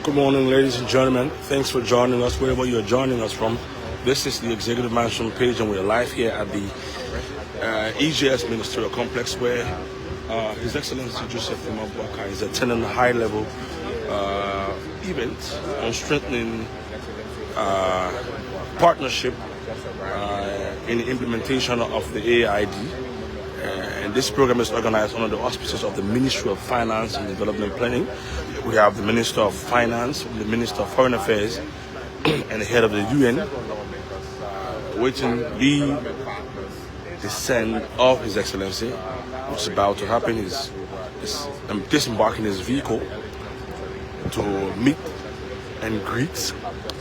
Good morning, ladies and gentlemen. Thanks for joining us wherever you're joining us from. This is the Executive Mansion page, and we're live here at the EJS Ministerial Complex, where His Excellency Joseph Imabwaka is attending a high-level event on strengthening partnership in the implementation of the AAID. And this program is organized under the auspices of the Ministry of Finance and Development Planning. We have the Minister of Finance, the Minister of Foreign Affairs, and the head of the UN, waiting the descent of His Excellency, which is about to happen. Is disembarking his vehicle to meet and greet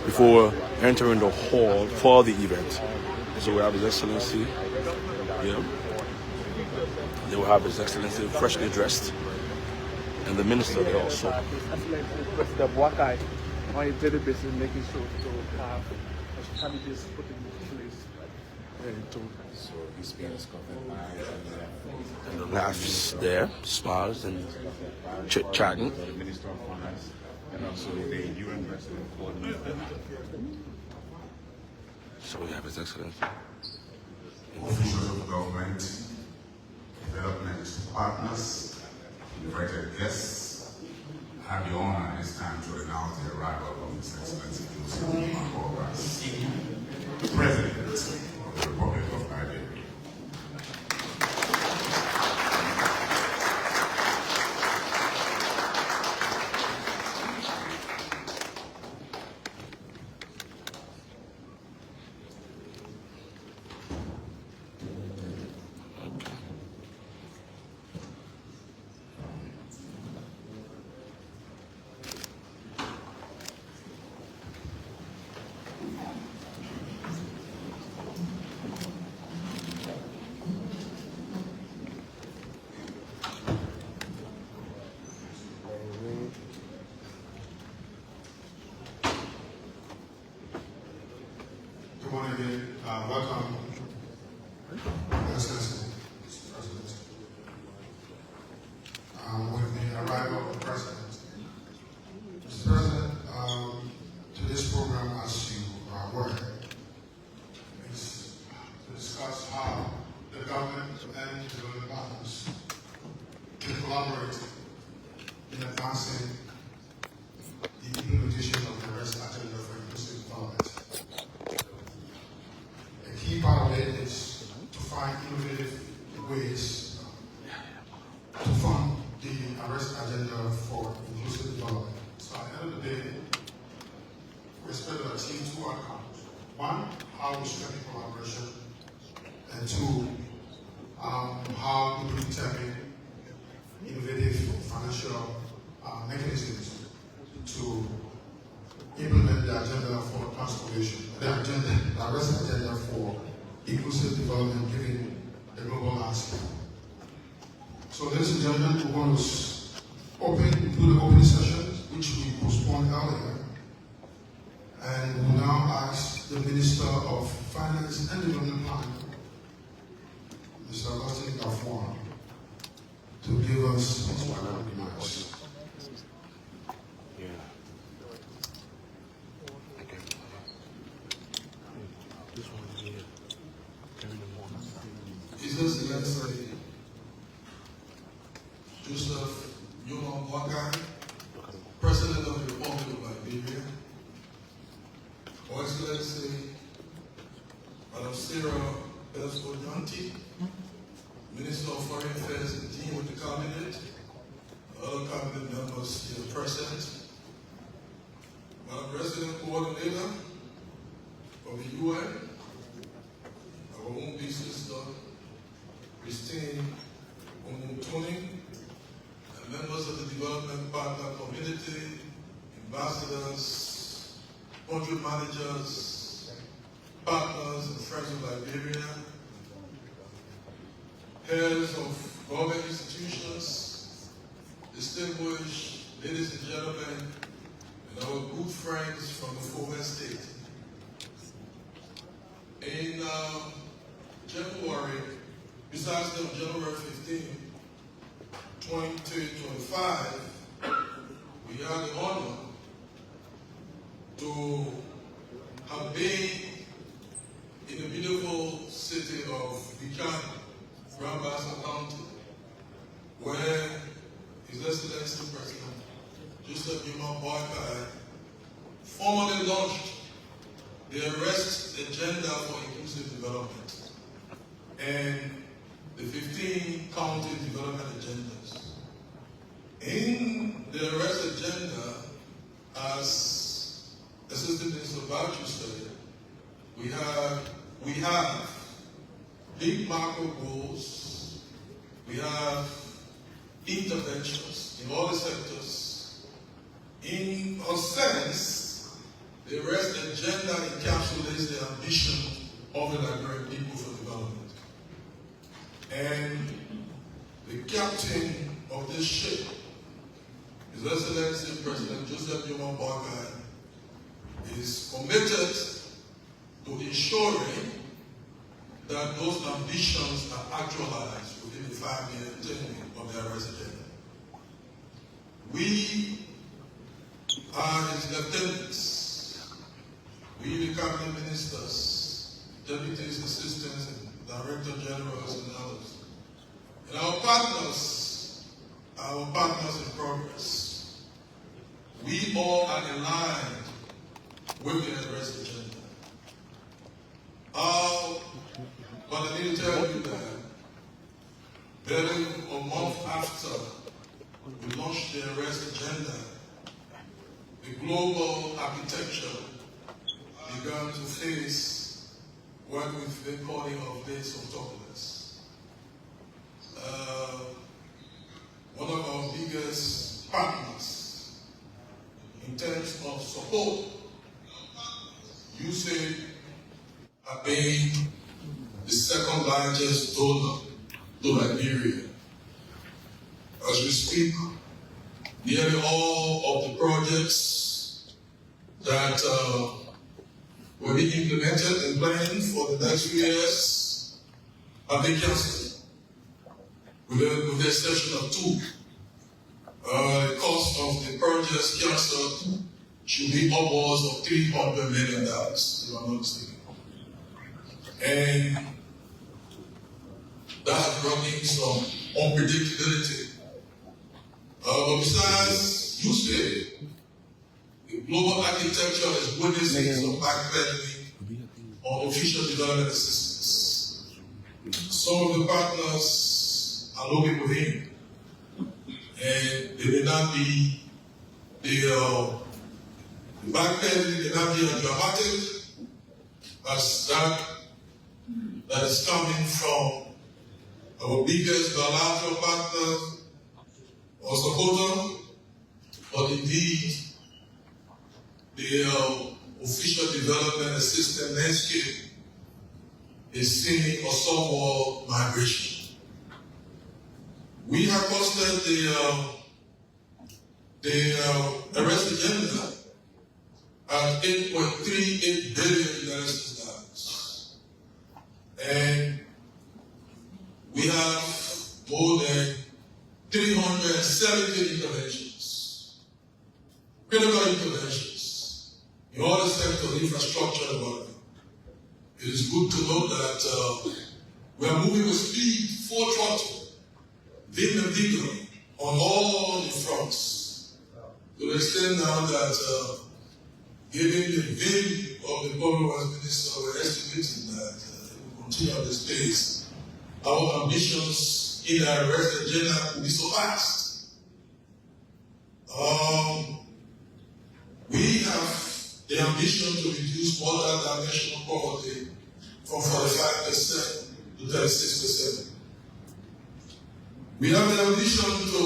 before entering the hall for the event. So we have His Excellency here. They will have His Excellency freshly dressed, and the minister there also. President Bwakai on a daily basis making sure to have candidates put in place. So he's being covered by and the laughs there, smiles and chit-chatting. the Minister of Finance and also the UN President coordinator. So we have His Excellency. Officials of government, development partners, invited guests, I have the honor at this time to announce the arrival of His Excellency Joseph Imabwaka, President of the Republic of Liberia. Good morning again. Welcome, Excellency, Mr. President. With the arrival of the President. Mr. President, today's program, as you are aware, is to discuss how the government and development partners can collaborate in advancing the implementation of the REST agenda for inclusive development. A key part of it is to find innovative ways to fund the arrest agenda for inclusive development. So at the end of the day, we expect our team two outcomes. One, how we strengthen collaboration, and two, how we determine innovative financial mechanisms to implement the agenda for transformation, the arrest agenda for inclusive development given the global landscape. So, ladies and gentlemen, we want to do the opening sessions, which we postponed earlier, and we now ask the Minister of Finance and Development Planning, Mr. Augustine Gafuan, to give us his welcome remarks. His Excellency Joseph Imabwaka, President of the Republic of Liberia, Her Excellency Madam Sarah Esconyanti, Minister of Foreign Affairs and team with the Cabinet, other Cabinet members here present, Madam Resident Coordinator of the UN, our own big sister, Christine Omutoni, and members of the Development Partner Community, ambassadors, country managers, partners and friends of Liberia, heads of government institutions, distinguished ladies and gentlemen, and our good friends from the former state. In January besides on January 15, 2025, we had the honor to have been in the beautiful city of Buchanan, Grand Bassa County, where His Excellency President Joseph Yuma Boakai formally launched the Arrest Agenda for Inclusive Development and the 15 county development agendas. In the Arrest Agenda, as Assistant Minister Boucher said, we have big macro goals, we have interventions in all the sectors. In a sense, the Arrest Agenda encapsulates the ambition of the Liberian people for development. And the captain of this ship, His Excellency President Joseph Yuma Boakai, is committed to ensuring that those ambitions are actualized within the 5-year tenure of the Arrest Agenda. We are his lieutenants, we the cabinet ministers, deputies, assistants, and director generals, and others. And our partners in progress. We all are aligned with the Arrest Agenda. But I need to tell you that barely a month after we launched the Arrest Agenda, the global architecture began to face what we've been calling our days of turbulence. One of our biggest partners in terms of support, USAID, have been the second largest donor to Liberia. As we speak, nearly all of the projects that will be implemented and planned for the next few years have been cancelled, with the exception of 2. The cost of the projects cancelled should be upwards of $300 million, if I'm not mistaken. And that has brought in some unpredictability. But besides, you say, the global architecture is witnessing some backpedaling on official development assistance. Some of the partners are looking within, and they may not be the backpedaling may not be as dramatic as that is coming from our biggest bilateral partners or supporter, but indeed the official development assistance landscape is seeing a somewhat migration. We have posted the Arrest Agenda at $8.38 billion. And we have more than 370 interventions, critical interventions, in all the sectors of infrastructure development. It is good to know that we are moving with speed, full throttle, vim and vigor on all the fronts. To the extent now that, given the vim of the government minister, we're estimating that continue at this pace, our ambitions in the Arrest Agenda will be surpassed. We have the ambition to reduce multi-dimensional poverty from 45% to 36%. We have the ambition to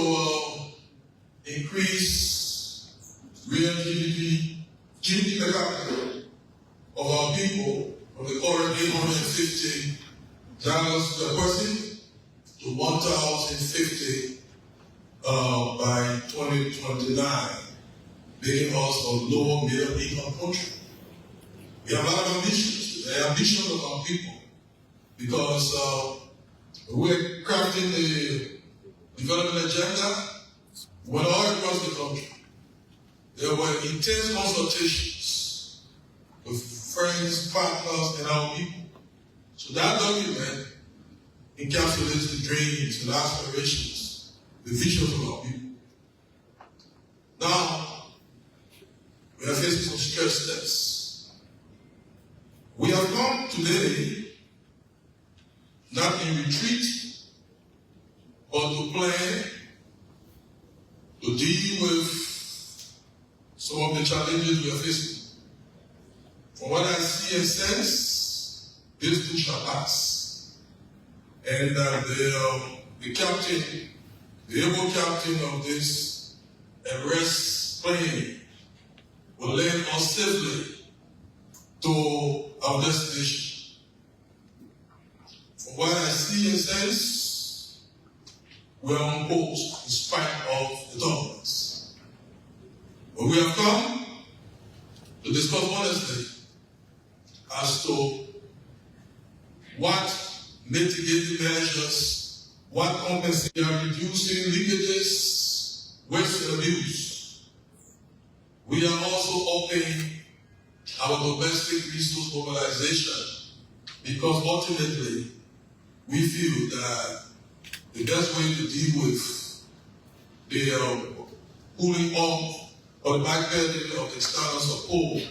increase real GDP per capita of our people from the current $850 per person to $1,050 by 2029, making us a low middle income country. We have a lot of ambitions, the ambition of our people, because We're crafting the development agenda. Went all across the country. There were intense consultations with friends, partners, and our people. So that document encapsulates the dreams and aspirations, the visions of our people. Now, we are facing some stress tests. We have come today not in retreat, but to plan, to deal with some of the challenges we are facing. From what I see and sense, this too shall pass. And the captain, the able captain of this Everest plane will land us safely to our destination. From what I see and sense, we are on course in spite of the turbulence. But we have come to discuss honestly as to what mitigating measures, what compensating and reducing leakages, waste and abuse. We are also upping our domestic resource mobilization because ultimately we feel that the best way to deal with the pulling off or the backpedaling of external support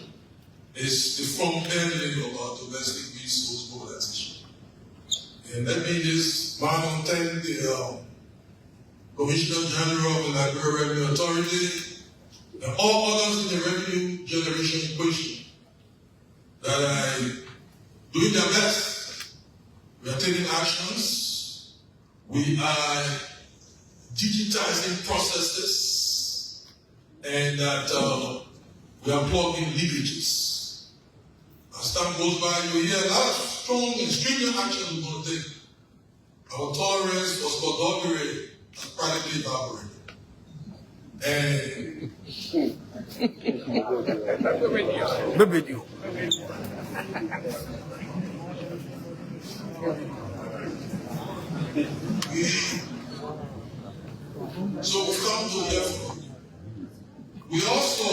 is the front-ending of our domestic resource mobilization. And let me just thank the Commissioner General of the Liberia Revenue Authority and all others in the revenue generation equation that are doing their best. We are taking actions. We are digitizing processes, and that we are plugging leakages. As time goes by, you hear a lot of strong and stringent actions we're going to take. Our tolerance for skullduggery has practically evaporated. And so we've come to the effort. We also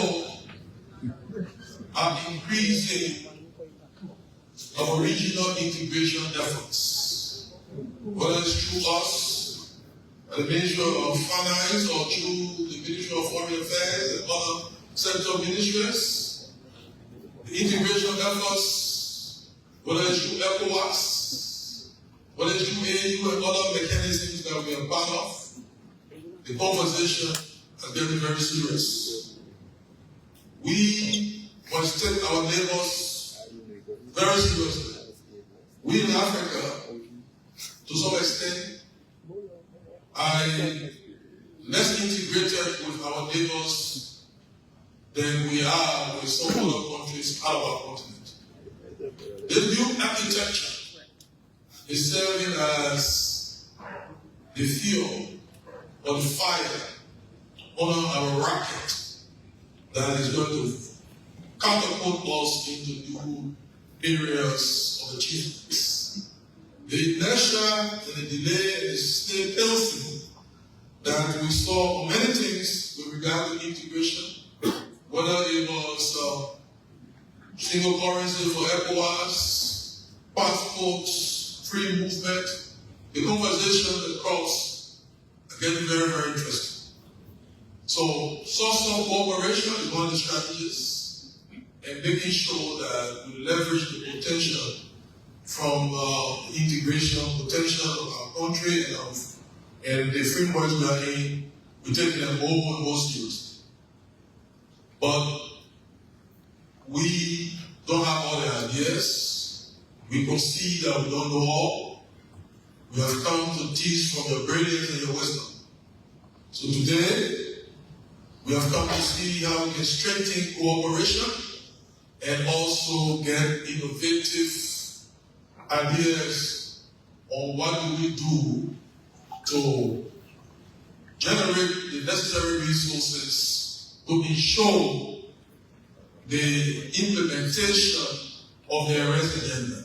are increasing our regional integration efforts, whether it's through us, the Ministry of Finance, or through the Ministry of Foreign Affairs and other sector ministries. The integration efforts, whether it's through ECOWAS, whether it's through AU and other mechanisms that we are part of, the conversation is getting very serious. We must take our neighbors very seriously. We in Africa, to some extent, are less integrated with our neighbors than we are with some other countries out of our continent. The new architecture is serving as the fuel or the fire on our rocket that is going to catapult us into new areas of achievements. The inertia and the delay is still healthy that we saw many things with regard to integration, whether it was single currency for ECOWAS, passports, free movement. The conversations across are getting very, very interesting. So, social cooperation is one of the strategies, and making sure that we leverage the potential from the integration potential of our country and the frameworks we are in, we're taking them more and more seriously. But we don't have all the ideas. We concede that we don't know all. We have come to teach from your brilliance and your wisdom. So today, we have come to see how we can strengthen cooperation and also get innovative ideas on what do we do to generate the necessary resources to ensure the implementation of the arrest agenda.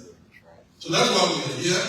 So that's why we're here.